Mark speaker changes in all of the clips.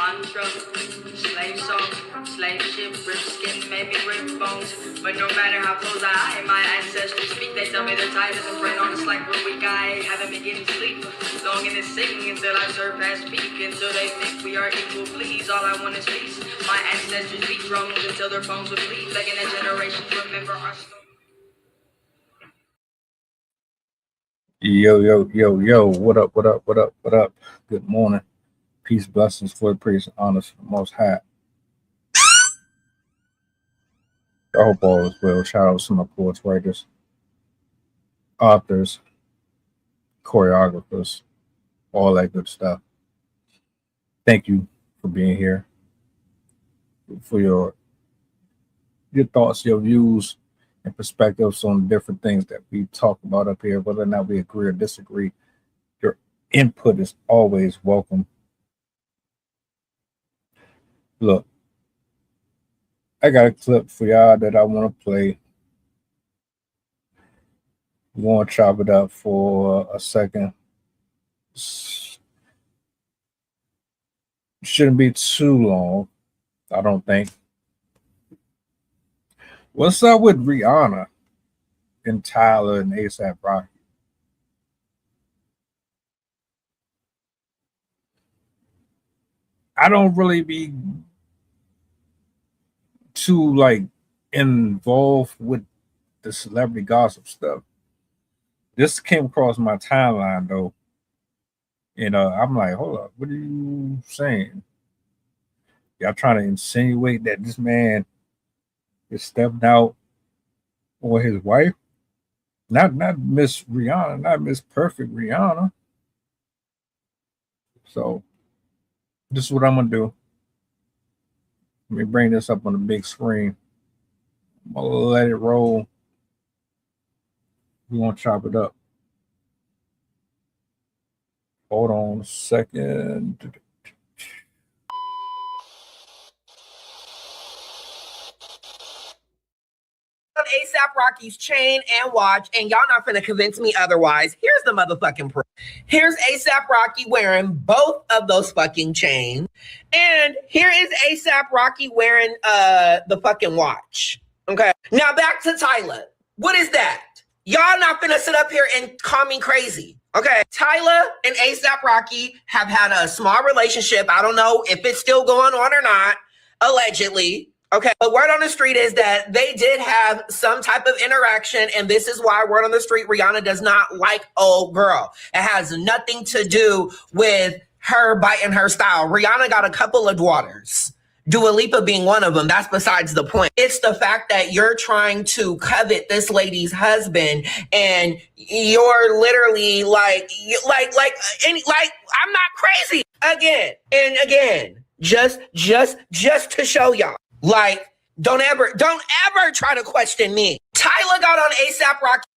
Speaker 1: mantra. Slave song, slave ship, rip skin, maybe rip bones. But no matter how close I am, my ancestors speak. They tell me they're tired of the brain on us like we're weak. I haven't been getting sleep. Longing to sing until I surpass peak. Until they think we are equal, please. All I want is peace. My ancestors beat drums until their bones would bleed. Begging that generations remember our story.
Speaker 2: Yo, what up? Good morning. Peace, blessings, for the praise, and honor for the Most High. I hope all is well. Shout out to my poets, writers, authors, choreographers, all that good stuff. Thank you for being here, for your thoughts, your views, and perspectives on different things that we talk about up here, whether or not we agree or disagree. Your input is always welcome. Look, I got a clip for y'all that I want to play. We want to chop it up for a second. Shouldn't be too long, I don't think. What's up with RHIANNA and TYLA and ASAP Rocky? I don't really be too involved with the celebrity gossip stuff. This came across my timeline though, and I'm like, hold up, what are you saying? Y'all trying to insinuate that this man is stepped out on his wife? Not Miss Rihanna, not Miss Perfect Rihanna. So this is what I'm gonna do. Let me bring this up on the big screen. I'm gonna let it roll. We won't chop it up. Hold on a second.
Speaker 3: ASAP Rocky's chain and watch, and y'all not finna convince me otherwise. Here's the motherfucking proof. Here's ASAP Rocky wearing both of those fucking chains, and here is ASAP Rocky wearing the fucking watch. Okay, now back to TYLA. What is that? Y'all not finna sit up here and call me crazy. Okay, TYLA and ASAP Rocky have had a small relationship. I don't know if it's still going on or not, allegedly. Okay, but word on the street is that they did have some type of interaction, and this is why word on the street, Rihanna does not like old girl. It has nothing to do with her biting her style. Rihanna got a couple of daughters, Dua Lipa being one of them. That's besides the point. It's the fact that you're trying to covet this lady's husband, and you're literally I'm not crazy again and again. Just to show y'all. Like, don't ever try to question me. TYLA got on ASAP Rocky.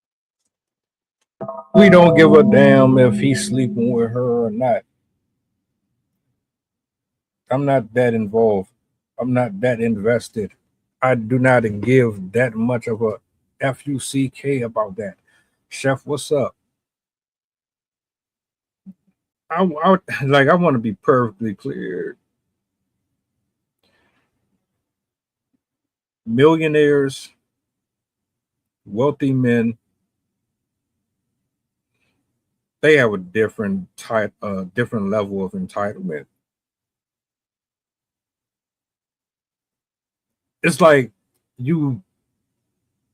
Speaker 2: We don't give a damn if he's sleeping with her or not. I'm not that involved. I'm not that invested. I do not give that much of a FUCK about that. Chef, what's up? I want to be perfectly clear. Millionaires, wealthy men, they have a different level of entitlement. It's like you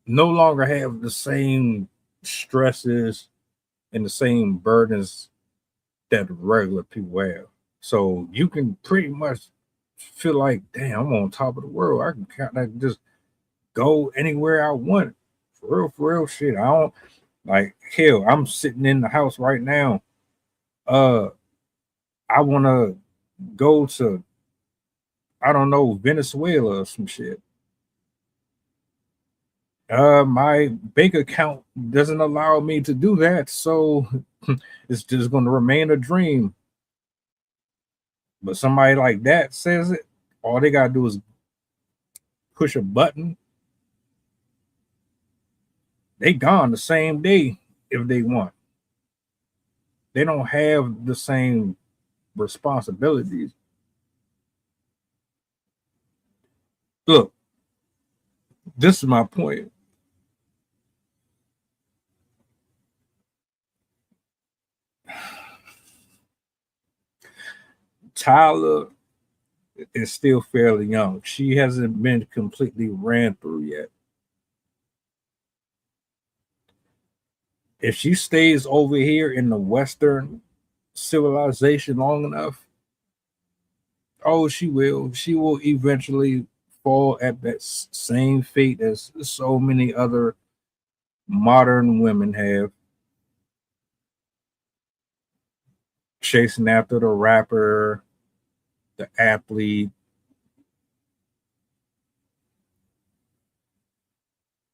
Speaker 2: no longer have the same stresses and the same burdens that regular people have. So you can pretty much feel like, damn, I'm on top of the world. I can just go anywhere I want. For real shit. I don't hell, I'm sitting in the house right now. I wanna go to, I don't know, Venezuela or some shit. My bank account doesn't allow me to do that, so it's just gonna remain a dream. But somebody like that says it, all they gotta do is push a button. They gone the same day if they want. They don't have the same responsibilities. Look, this is my point. Tyler is still fairly young. She hasn't been completely ran through yet. If she stays over here in the Western civilization long enough, oh, she will. She will eventually fall at that same fate as so many other modern women have, chasing after the rapper, the athlete,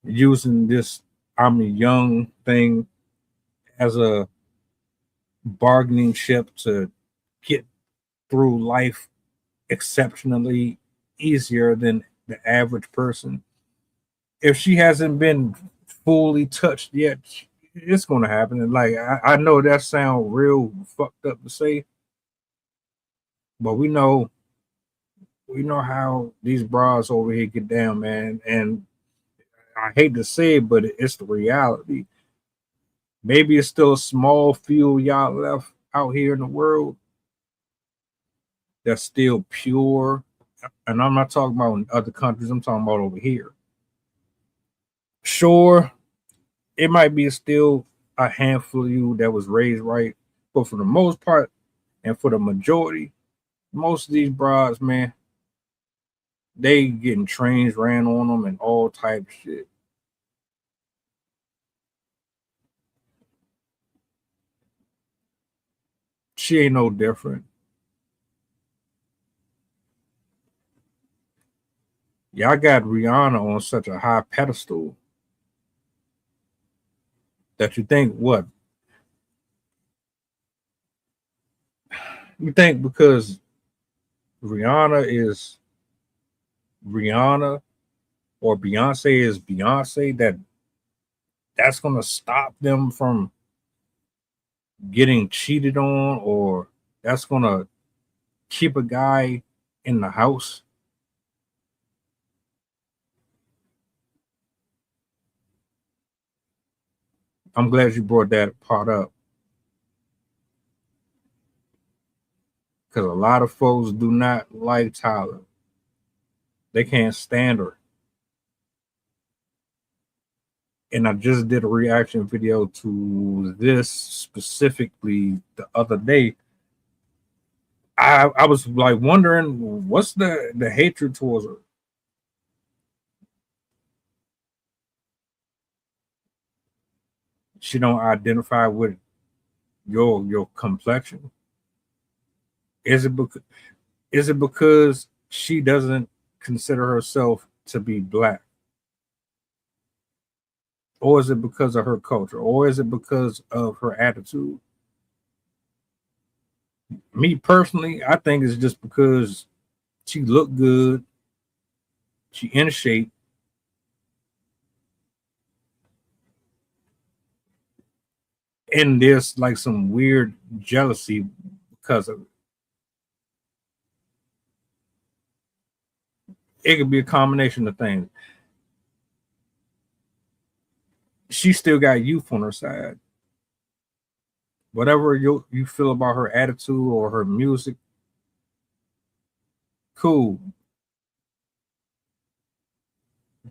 Speaker 2: using this I'm young thing as a bargaining chip to get through life exceptionally easier than the average person. If she hasn't been fully touched yet, it's going to happen. And like, I know that sounds real fucked up to say, but we know how these bras over here get down, man. And I hate to say it, but it's the reality. Maybe it's still a small few y'all left out here in the world that's still pure. And I'm not talking about in other countries, I'm talking about over here. Sure, it might be still a handful of you that was raised right, but for the most part, and for the majority, most of these broads, man, they getting trains ran on them and all type of shit. She ain't no different. Y'all got Rihanna on such a high pedestal that you think what? You think because Rihanna is Rihanna or Beyonce is Beyonce that's gonna stop them from getting cheated on, or that's gonna keep a guy in the house? I'm glad you brought that part up because a lot of folks do not like Tyler. They can't stand her. And I just did a reaction video to this specifically the other day. I was like wondering what's the hatred towards her. She don't identify with your complexion. Is it because she doesn't consider herself to be black? Or is it because of her culture? Or is it because of her attitude? Me personally, I think it's just because she looked good, she in shape, and there's like some weird jealousy because of it. It could be a combination of things. She still got youth on her side. Whatever you feel about her attitude or her music, cool.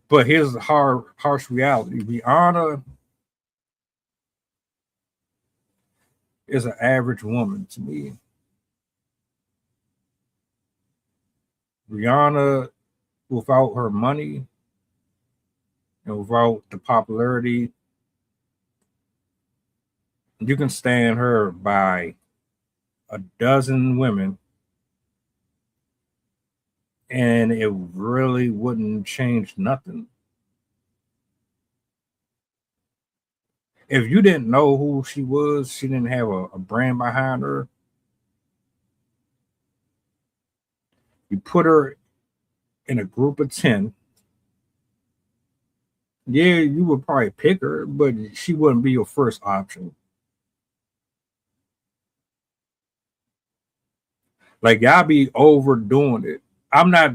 Speaker 2: But here's the harsh reality. Rihanna is an average woman to me. Rihanna, without her money and without the popularity, you can stand her by a dozen women and it really wouldn't change nothing. If you didn't know who she was, she didn't have a brand behind her, you put her in a group of 10, yeah, you would probably pick her, but she wouldn't be your first option. Like, y'all be overdoing it. I'm not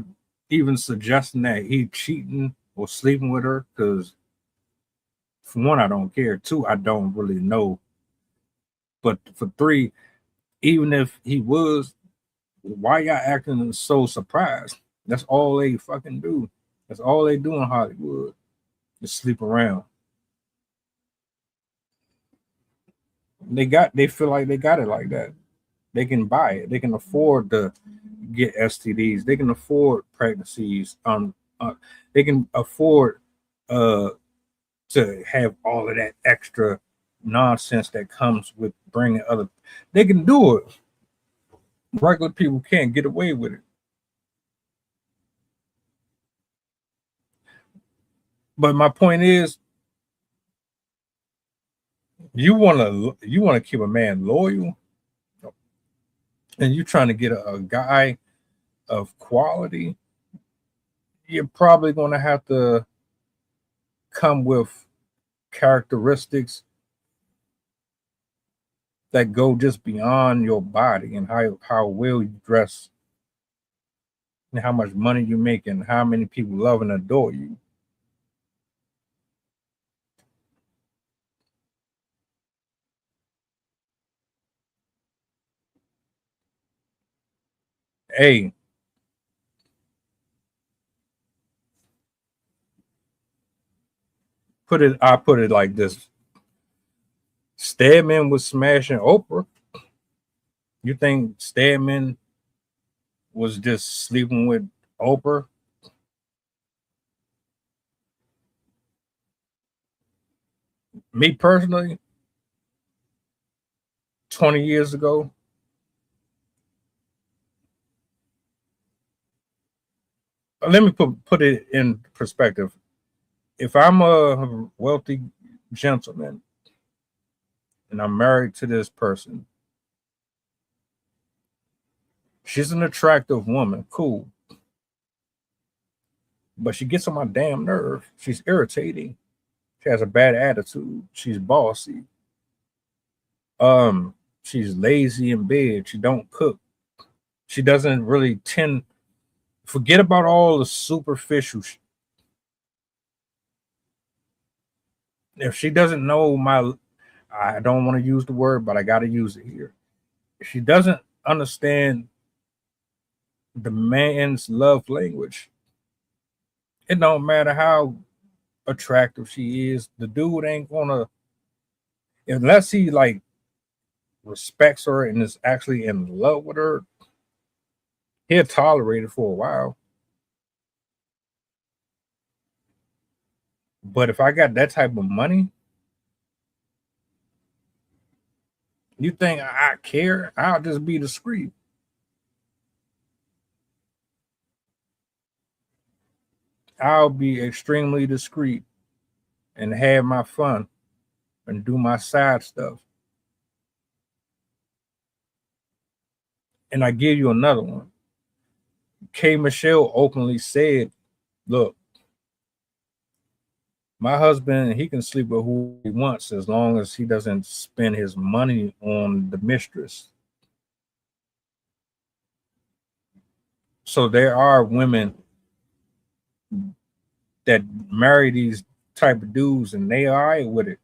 Speaker 2: even suggesting that he cheating or sleeping with her, because for one, I don't care. Two, I don't really know. But for three, even if he was, why y'all acting so surprised? That's all they fucking do. That's all they do in Hollywood. Just sleep around. They feel like they got it like that. They can buy it. They can afford to get STDs. They can afford pregnancies. They can afford uh to have all of that extra nonsense that comes with bringing other. They can do it. Regular people can't get away with it. But my point is, you want to keep a man loyal, and you're trying to get a guy of quality. You're probably going to have to come with characteristics that go just beyond your body and how well you dress and how much money you make and how many people love and adore you. Hey, I put it like this. Stedman was smashing Oprah. You think Stedman was just sleeping with Oprah? Me personally, 20 years ago, let me put it in perspective. If I'm a wealthy gentleman and I'm married to this person, she's an attractive woman, cool, but she gets on my damn nerve. She's irritating. She has a bad attitude. She's bossy. She's lazy in bed. She don't cook. She doesn't really tend. Forget about all the superficial. If she doesn't know I don't want to use the word, but I got to use it here. If she doesn't understand the man's love language, it don't matter how attractive she is. The dude ain't gonna, unless he like respects her and is actually in love with her, he'll tolerate it for a while. But if I got that type of money, you think I care? I'll just be discreet. I'll be extremely discreet and have my fun and do my side stuff. And I give you another one. K. Michelle openly said, look, my husband, he can sleep with who he wants as long as he doesn't spend his money on the mistress. So there are women that marry these type of dudes and they are all right with it.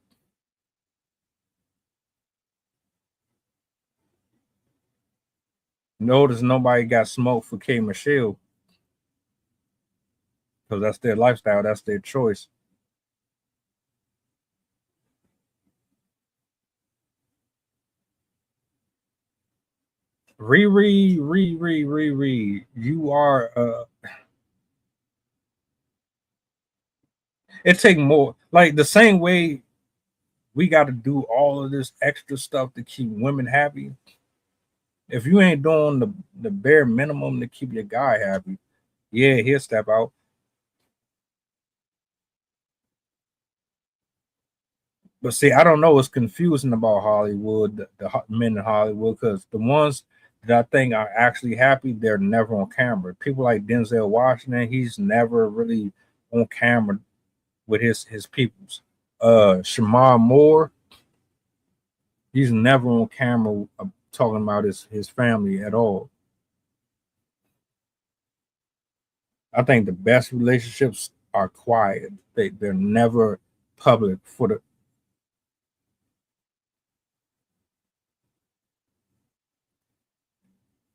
Speaker 2: Notice nobody got smoked for K. Michelle because that's their lifestyle, that's their choice. Riri, you are it take more, like the same way we got to do all of this extra stuff to keep women happy. If you ain't doing the bare minimum to keep your guy happy, yeah, he'll step out. But see, I don't know. It's confusing about Hollywood, the men in Hollywood, because the ones that I think are actually happy, they're never on camera. People like Denzel Washington, he's never really on camera with his peoples. Shamar Moore, he's never on camera talking about his family at all. I think the best relationships are quiet. They're never public for the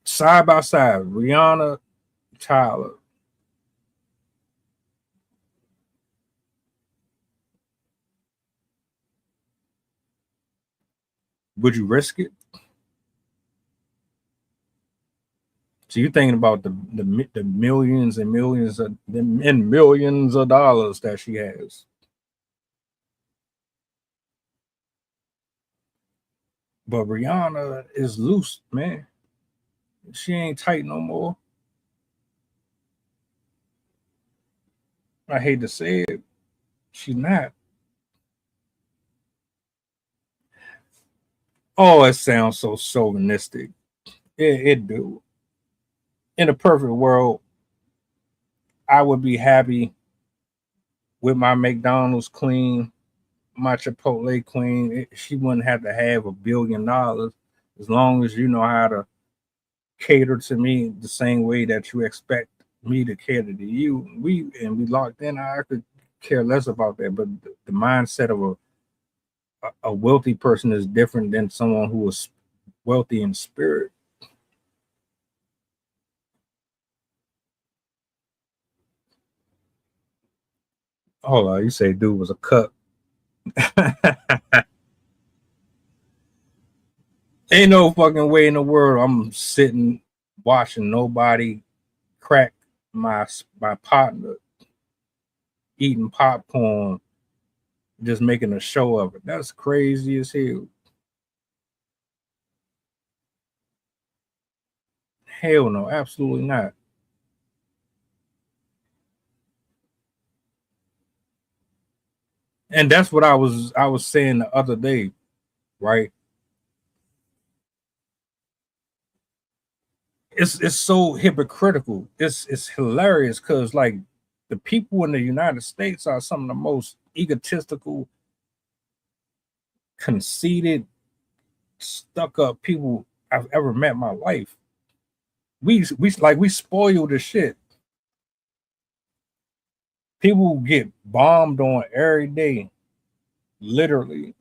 Speaker 2: side by side. Rihanna, Tyler. Would you risk it? So you're thinking about the millions and millions of dollars that she has. But Rihanna is loose, man. She ain't tight no more. I hate to say it. She's not. Oh, it sounds so chauvinistic. It do. In a perfect world, I would be happy with my McDonald's queen, my Chipotle queen. She wouldn't have to have $1 billion as long as you know how to cater to me the same way that you expect me to cater to you. We locked in. I could care less about that. But the mindset of a wealthy person is different than someone who is wealthy in spirit. Hold on, you say dude was a cuck. Ain't no fucking way in the world I'm sitting watching nobody crack my partner eating popcorn, just making a show of it. That's crazy as hell. Hell no, absolutely not. And that's what I was saying the other day, right? It's so hypocritical. It's hilarious because like the people in the United States are some of the most egotistical, conceited, stuck up people I've ever met in my life. We spoil the shit. People get bombed on every day, literally.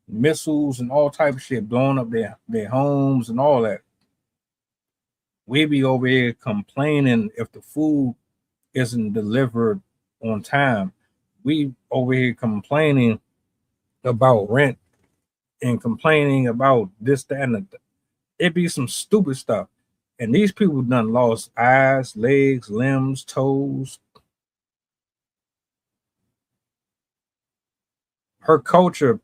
Speaker 2: Missiles and all type of shit blowing up their homes and all that. We be over here complaining if the food isn't delivered on time. We over here complaining about rent and complaining about this, that, and it be some stupid stuff. And these people done lost eyes, legs, limbs, toes. Her culture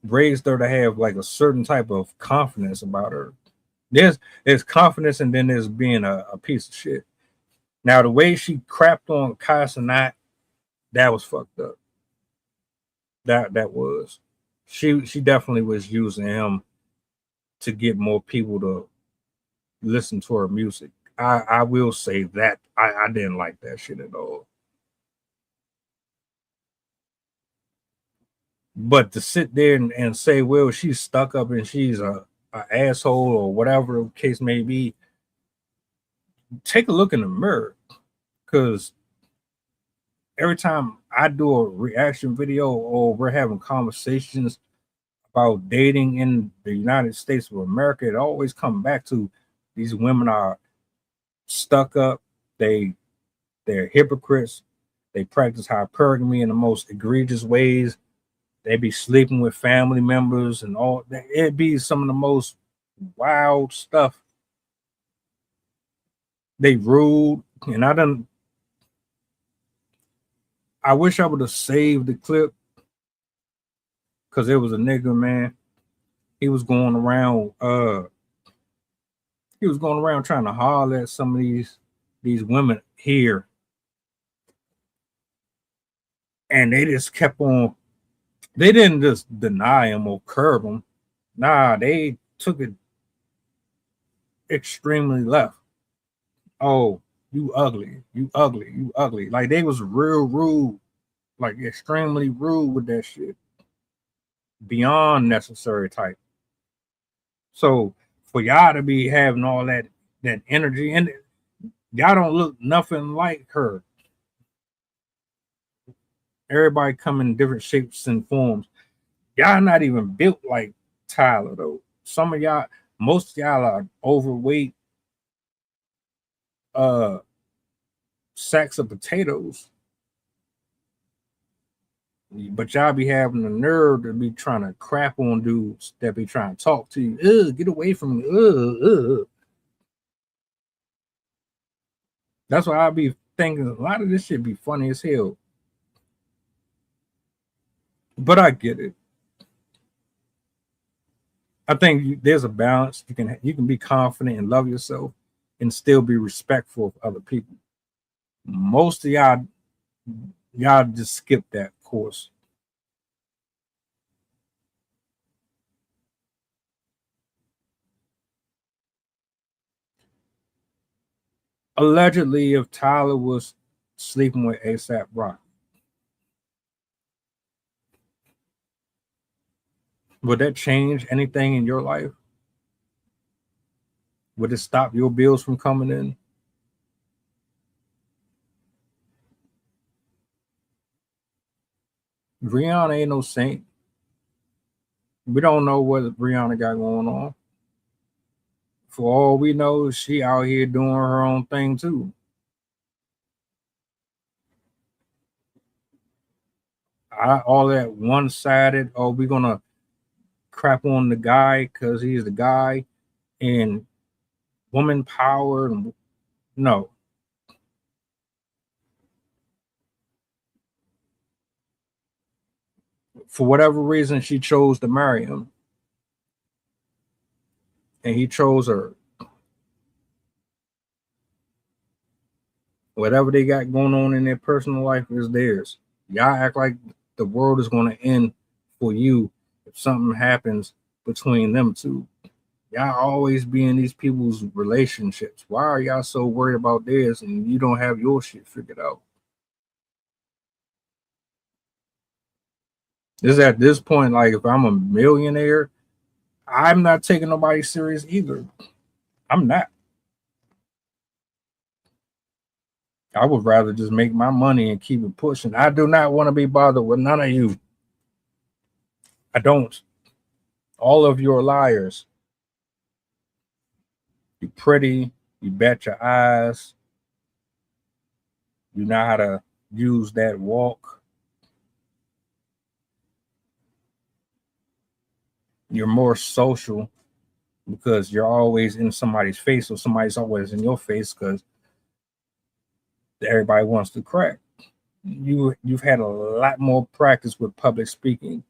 Speaker 2: raised her to have like a certain type of confidence about her. There's confidence and then there's being a piece of shit. Now the way she crapped on Casanat, that was fucked up. That was. She definitely was using him to get more people to listen to her music. I will say that I didn't like that shit at all. But to sit there and say, well, she's stuck up and she's a asshole or whatever the case may be, take a look in the mirror. Because every time I do a reaction video or we're having conversations about dating in the United States of America, it always comes back to these women are stuck up. They're hypocrites. They practice hypergamy in the most egregious ways. They be sleeping with family members and all that. It'd be some of the most wild stuff. They rude. And I wish I would have saved the clip because it was a nigga, man. He was going around trying to holler at some of these women here. And they just kept on, they didn't just deny him or curb him. Nah, they took it extremely left. Oh, you ugly, you ugly, you ugly. Like they was real rude, like extremely rude with that shit. Beyond necessary type. So for y'all to be having all that energy, and Y'all don't look nothing like her. Everybody come in different shapes and forms. Y'all not even built like TYLA though. Some of y'all, most of y'all are overweight uh sacks of potatoes. But y'all be having the nerve to be trying to crap on dudes that be trying to talk to you. Get away from me. That's why I be thinking a lot of this shit be funny as hell. But I get it. I think there's a balance. You can be confident and love yourself and still be respectful of other people. Most of y'all just skip that course. Allegedly, if TYLA was sleeping with ASAP Rocky, would that change anything in your life? Would it stop your bills from coming in? Rihanna ain't no saint. We don't know what Rihanna got going on. For all we know, she out here doing her own thing too. All that one-sided, oh, we're gonna crap on the guy because he's the guy, and woman power. And no, for whatever reason, she chose to marry him, and he chose her. Whatever they got going on in their personal life is theirs. Y'all act like the world is going to end for you if something happens between them two. Y'all always be in these people's relationships. Why are y'all so worried about theirs and you don't have your shit figured out? This at this point, like if I'm a millionaire, I'm not taking nobody serious either. I'm not. I would rather just make my money and keep it pushing. I do not want to be bothered with none of you. I don't. All of you are liars. You're pretty. You bet your eyes. You know how to use that walk. You're more social because you're always in somebody's face, or somebody's always in your face because everybody wants to crack. You've had a lot more practice with public speaking,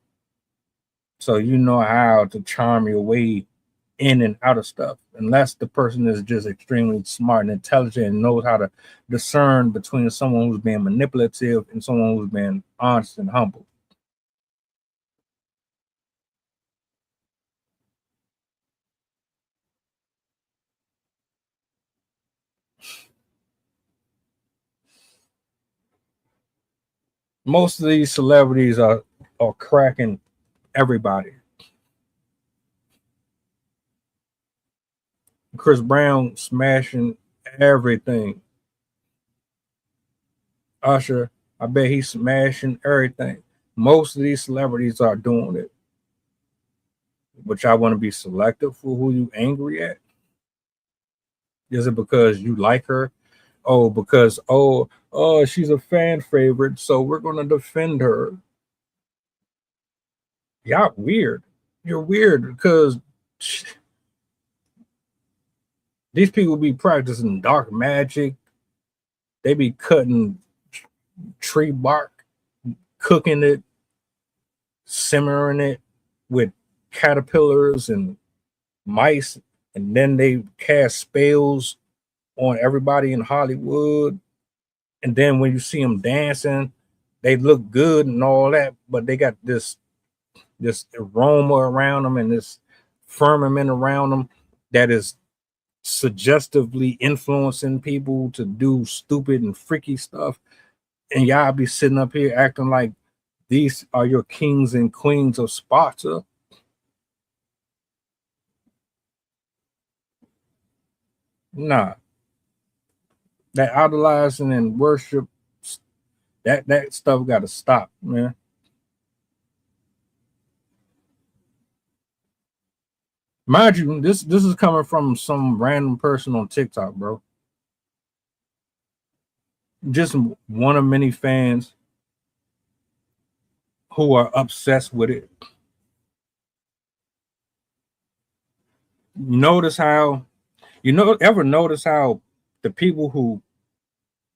Speaker 2: so you know how to charm your way in and out of stuff. Unless the person is just extremely smart and intelligent and knows how to discern between someone who's being manipulative and someone who's being honest and humble. Most of these celebrities are cracking everybody. Chris Brown smashing everything. Usher, I bet he's smashing everything. Most of these celebrities are doing it. But y'all want to be selective for who you angry at? Is it because you like her? Oh, because she's a fan favorite, so we're gonna defend her. Y'all weird. You're weird because these people be practicing dark magic. They be cutting tree bark, cooking it, simmering it with caterpillars and mice, and then they cast spells on everybody in Hollywood. And then when you see them dancing, they look good and all that, but they got this aroma around them and this firmament around them that is suggestively influencing people to do stupid and freaky stuff. And y'all be sitting up here acting like these are your kings and queens of Sparta. Nah. That idolizing and worship, that stuff got to stop, man. Mind you, this is coming from some random person on TikTok, bro. Just one of many fans who are obsessed with it. Notice how ever notice how the people who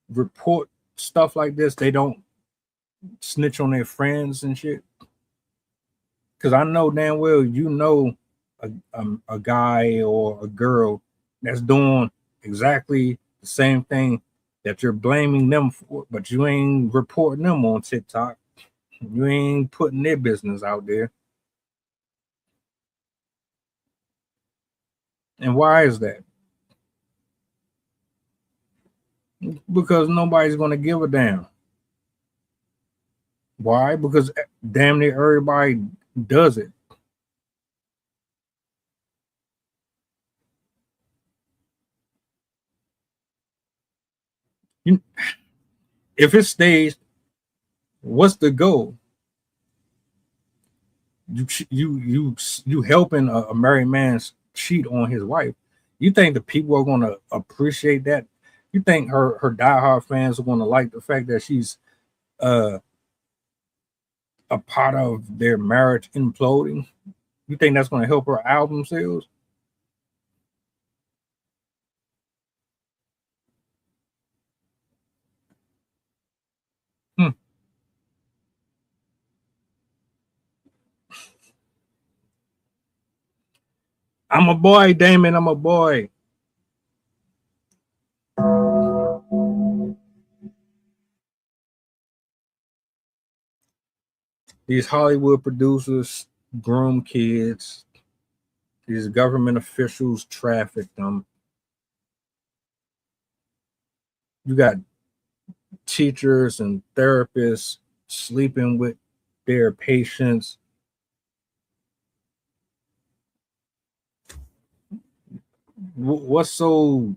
Speaker 2: report stuff like this, they don't snitch on their friends and shit. Because I know damn well a guy or a girl that's doing exactly the same thing that you're blaming them for, but you ain't reporting them on TikTok. You ain't putting their business out there. And why is that? Because nobody's going to give a damn. Why? Because damn near everybody does it. If it stays, what's the goal? You helping a married man cheat on his wife. You think the people are going to appreciate that? You think her diehard fans are going to like the fact that she's a part of their marriage imploding? You think that's going to help her album sales? I'm a boy, Damon. I'm a boy. These Hollywood producers groom kids. These government officials traffic them. You got teachers and therapists sleeping with their patients. What's so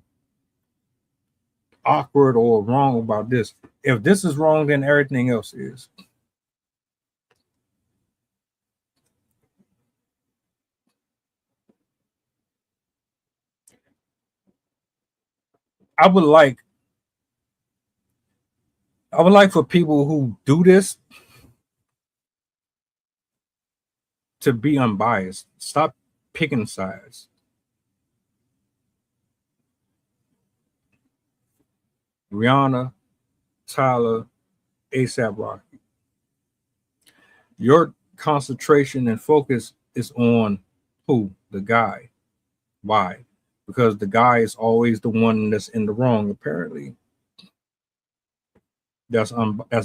Speaker 2: awkward or wrong about this? If this is wrong, then everything else is. I would like for people who do this to be unbiased. Stop picking sides. Rihanna, TYLA, ASAP Rocky. Your concentration and focus is on who? The guy. Why? Because the guy is always the one that's in the wrong, apparently. That's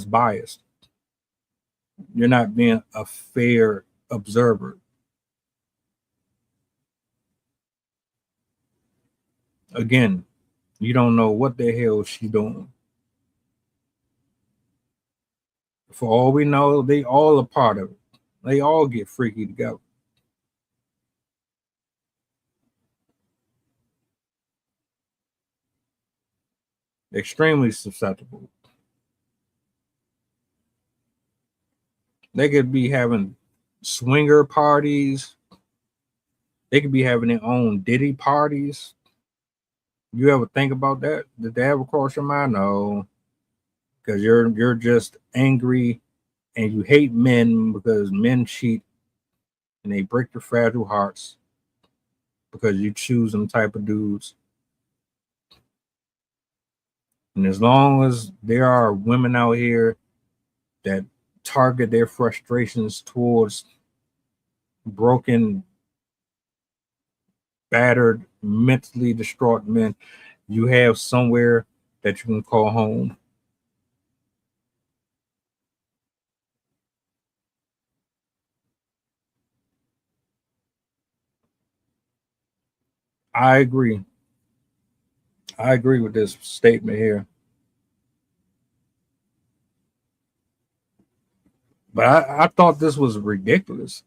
Speaker 2: biased. You're not being a fair observer. Again, you don't know what the hell she's doing. For all we know, they all a part of it. They all get freaky together. Extremely susceptible. They could be having swinger parties. They could be having their own Diddy parties. You ever think about that? Did they ever cross your mind? No, because you're just angry and you hate men because men cheat and they break your fragile hearts because you choose them type of dudes. And as long as there are women out here that target their frustrations towards broken, battered, mentally distraught men, you have somewhere that you can call home. I agree. I agree with this statement here. But I thought this was ridiculous.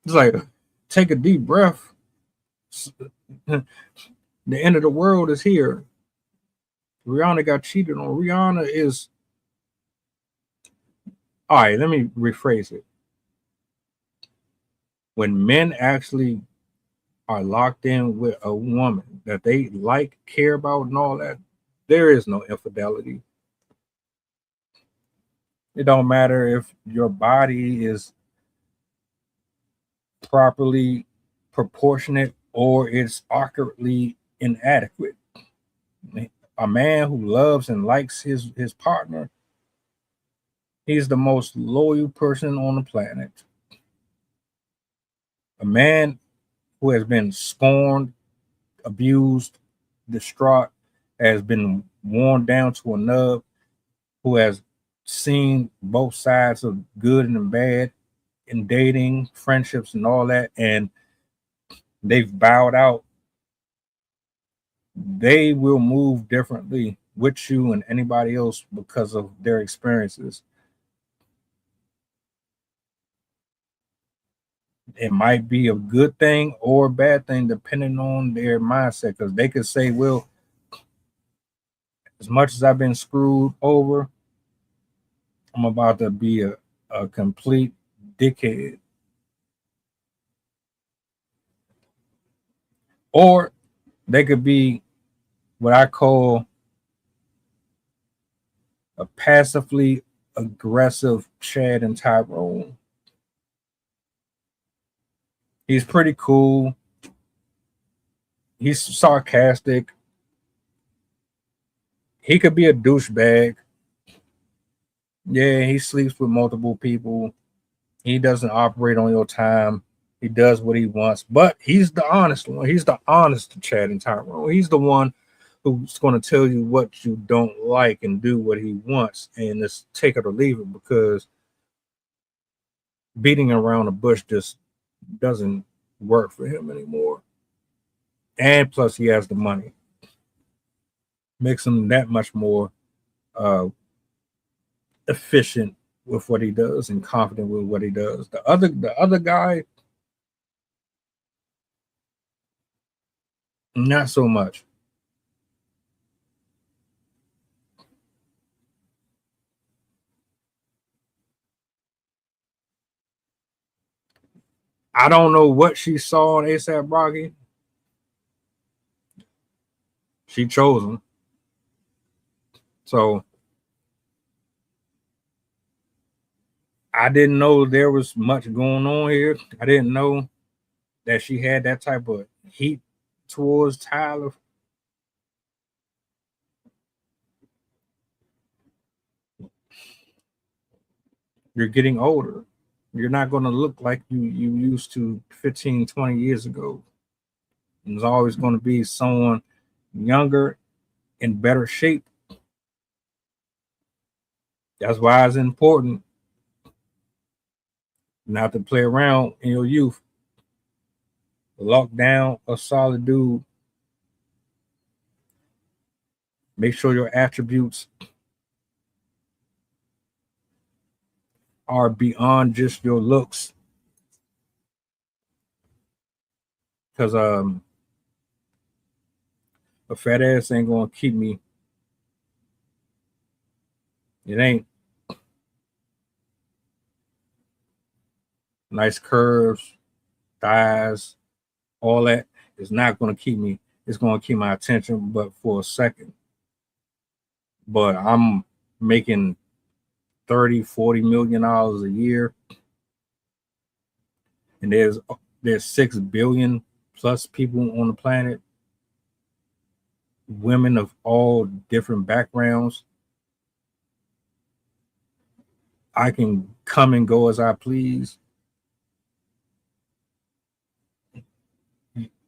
Speaker 2: It's like, take a deep breath. The end of the world is here. Rihanna got cheated on. Rihanna is all right. Let me rephrase it. When men actually are locked in with a woman that they like, care about, and all that, there is no infidelity. It don't matter if your body is properly proportionate or it's accurately inadequate. A man who loves and likes his partner, he's the most loyal person on the planet. A man who has been scorned, abused, distraught, has been worn down to a nub, who has seen both sides of good and bad in dating, friendships, and all that, and they've bowed out, they will move differently with you and anybody else because of their experiences. It might be a good thing or a bad thing depending on their mindset, because they could say, well, as much as I've been screwed over, I'm about to be a complete dickhead. Or they could be what I call a passively aggressive Chad and Tyrone. He's pretty cool. He's sarcastic. He could be a douchebag. Yeah, he sleeps with multiple people. He doesn't operate on your time. He does what he wants, but he's the honest one. He's the honest Chad and Tyrone. He's the one who's going to tell you what you don't like and do what he wants, and just take it or leave it, because beating around the bush just doesn't work for him anymore. And plus, he has the money, makes him that much more uh, efficient with what he does and confident with what he does. The other guy, not so much. I don't know what she saw on ASAP Rocky. She chose him. So I didn't know there was much going on here. I didn't know that she had that type of heat towards Tyler. You're getting older. You're not going to look like you used to 15, 20 years ago. There's always going to be someone younger, in better shape. That's why it's important not to play around in your youth. Lock down a solid dude. Make sure your attributes are beyond just your looks. Because a fat ass ain't gonna keep me. It ain't. Nice curves, thighs, all that is not gonna keep me. It's gonna keep my attention, but for a second. But I'm making 30, 40 million dollars a year, and there's 6 billion plus people on the planet, women of all different backgrounds. I can come and go as I please.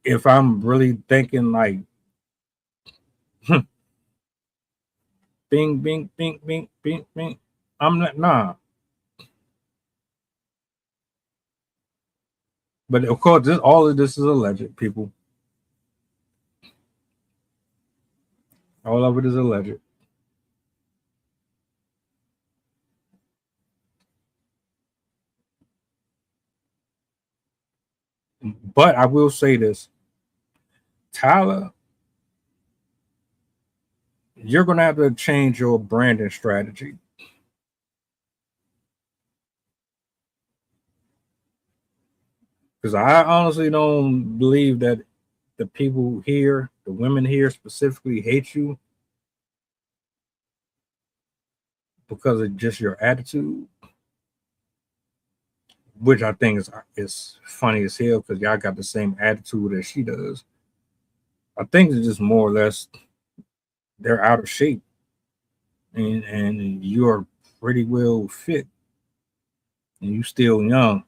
Speaker 2: If I'm really thinking like bing, bing, bing, bing, bing, bing, I'm not, nah. But of course, all of this is alleged, people. All of it is alleged. But I will say this: Tyler you're going to have to change your branding strategy. Because I honestly don't believe that the people here, the women here specifically, hate you because of just your attitude, which I think is funny as hell because y'all got the same attitude as she does. I think it's just more or less they're out of shape and you're pretty well fit and you still young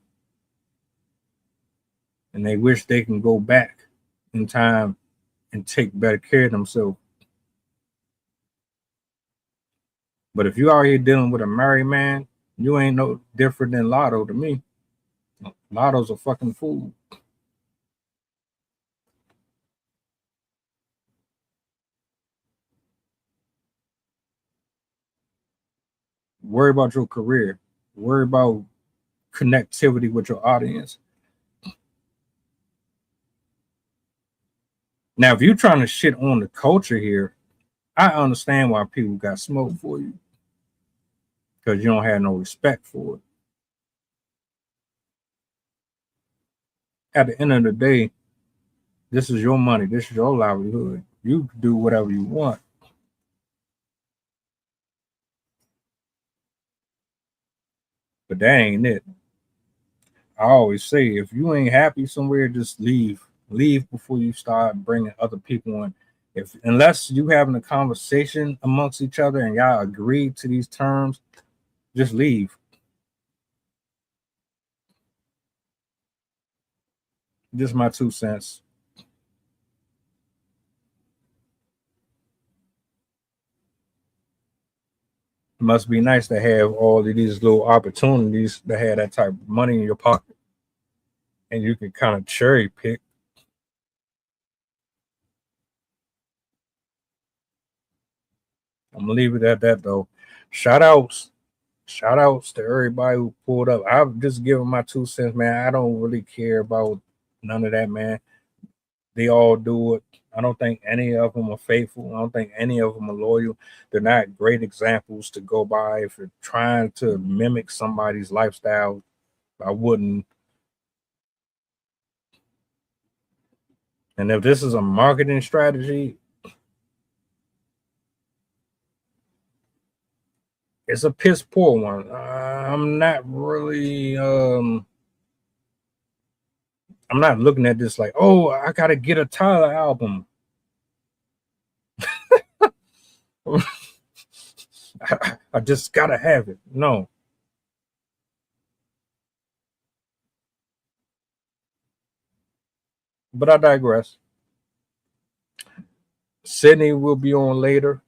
Speaker 2: and they wish they can go back in time and take better care of themselves. But if you out here dealing with a married man, you ain't no different than Lotto to me. Lotto's a fucking fool. Worry about your career. Worry about connectivity with your audience. Now, if you're trying to shit on the culture here, I understand why people got smoke for you. Because you don't have no respect for it. At the end of the day, this is your money. This is your livelihood. You can do whatever you want. But that ain't it. I always say, if you ain't happy somewhere, just leave. Leave before you start bringing other people in. Unless you having a conversation amongst each other and y'all agree to these terms, just leave. Just my 2 cents. It must be nice to have all of these little opportunities to have that type of money in your pocket. And you can kind of cherry pick. I'm gonna leave it at that though. Shout outs to everybody who pulled up. I've just given my 2 cents, man. I don't really care about none of that, man. They all do it. I don't think any of them are faithful. I don't think any of them are loyal. They're not great examples to go by. If you're trying to mimic somebody's lifestyle, I wouldn't. And if this is a marketing strategy, it's a piss poor one. I'm not really I'm not looking at this like, oh, I gotta get a TYLA album. I just gotta have it. No. But I digress. Sydney will be on later.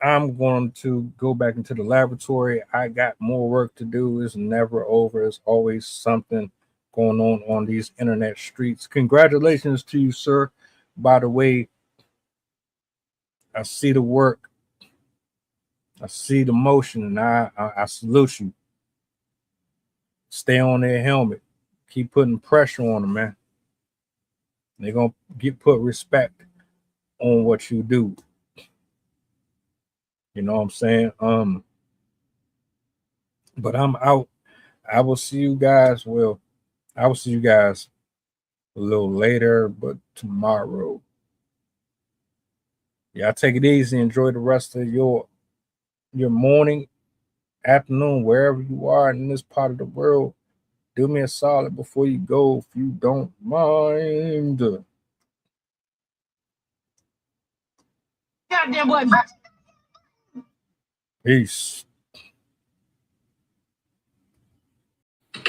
Speaker 2: I'm going to go back into the laboratory. I got more work to do. It's never over. There's always something going on these internet streets. Congratulations to you, sir. By the way, I see the work. I see the motion, and I salute you. Stay on their helmet. Keep putting pressure on them, man. They're going to put respect on what you do. You know what I'm saying? But I'm out. I will see you guys. Well, I will see you guys a little later, but tomorrow. Yeah, take it easy. Enjoy the rest of your morning, afternoon, wherever you are in this part of the world. Do me a solid before you go, if you don't mind.
Speaker 4: Goddamn boy.
Speaker 2: Peace.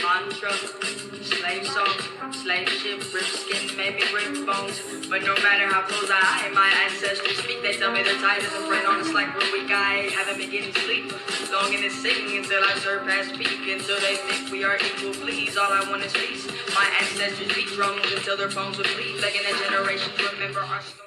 Speaker 1: Mantra, slave song, slave ship, rip skin, maybe rip bones. But no matter how close I am, my ancestors speak. They tell me they're tired as a brain on us like we're weak. I haven't been getting sleep. Longing to sing until I surpass peak. Until they think we are equal, please. All I want is peace. My ancestors beat drums until their bones would bleed. Begging the generations remember our story.